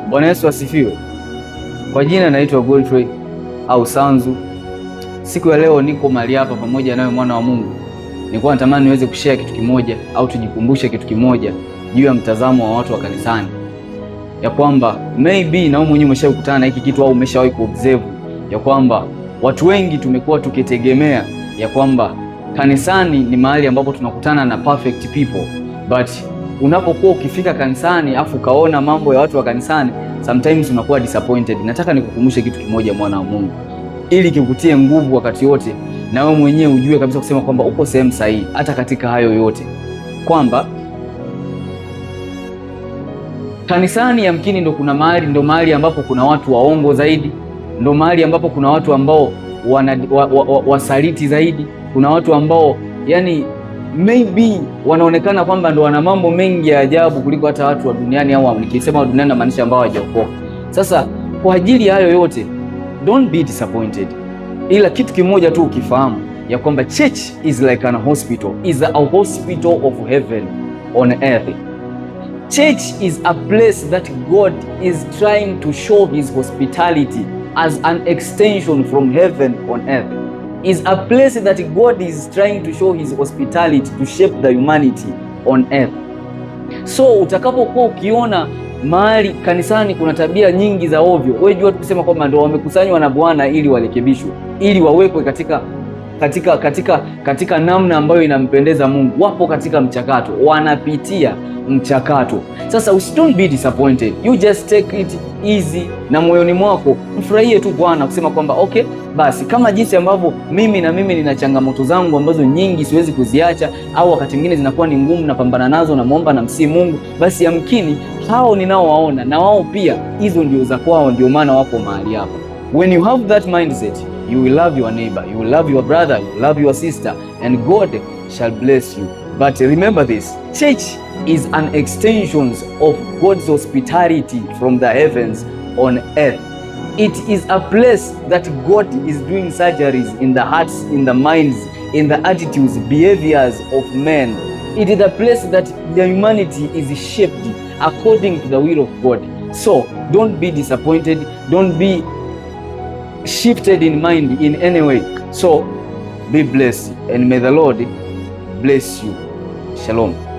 Bwana Yesu asifiwe. Kwa jina naitwa Godfrey au Sanzu. Siku ya leo niko mahali hapa pamoja nawe mwana wa Mungu. Nilikuwa natamani niweze kushare kitu kimoja au tujikumbushe kitu kimoja juu ya mtazamo wa watu wa kanisani. Ya kwamba maybe na wewe mwenyewe umeshakutana na hiki kitu au umeshawahi kuobserve ya kwamba watu wengi tumekuwa tukitegemea ya kwamba kanisani ni mahali ambapo tunakutana na perfect people, but unapokuwa ukifika kanisani afu ukaona mambo ya watu wa kanisani, sometimes unakuwa disappointed. Nataka nikukumbushe kitu kimoja mwana wa Mungu, ili kikutie nguvu wakati wote na wewe mwenyewe ujue kabisa kusema kwamba uko sehemu sahihi hata katika hayo yote, kwamba kanisani yamkini ndo mahali ambapo kuna watu waongo zaidi, ndo mahali ambapo kuna watu ambao wasaliti zaidi, kuna watu ambao yani maybe wanaonekana kwamba ndo wana mambo mengi ya ajabu kuliko hata watu wa duniani, au nikisema wa duniani namaanisha ambao hawajaokoka. Sasa kwa ajili ya hayo yote, don't be disappointed, ila kitu kimoja tu ukifahamu ya kwamba church is like an hospital, is a hospital of heaven on earth. Church is a place that God is trying to show his hospitality as an extension from heaven on earth. Is a place that God is trying to show his hospitality to shape the humanity on earth. So utakapokuwa ukiona mahali kanisani kuna tabia nyingi za ovyo, wewe jua tukisema kwamba ndio wamekusanywa na Bwana ili warekebishwe, ili wawekwe katika namna ambayo inampendeza Mungu. Wapo katika mchakato, wanapitia mchakato. Sasa don't be disappointed, you just take it easy, na moyoni mwako mfurahie tu Bwana, kusema kwamba okay, basi kama jinsi ambavyo mimi nina changamoto zangu ambazo nyingi siwezi kuziacha, au wakati mwingine zinakuwa ni ngumu, napambana nazo, namuomba na msii Mungu, basi yamkini hao ninaowaona na wao pia hizo ndio za kwao, ndio maana wako mahali hapa. When you have that mindset, you will love your neighbor, you will love your brother, you will love your sister, and God shall bless you. But remember this, church is an extension of God's hospitality from the heavens on earth. It is a place that God is doing surgeries in the hearts, in the minds, in the attitudes, behaviors of men. It is a place that the humanity is shaped according to the will of God. So don't be disappointed, don't be shifted in mind in any way. So be blessed, and may the Lord bless you. Shalom.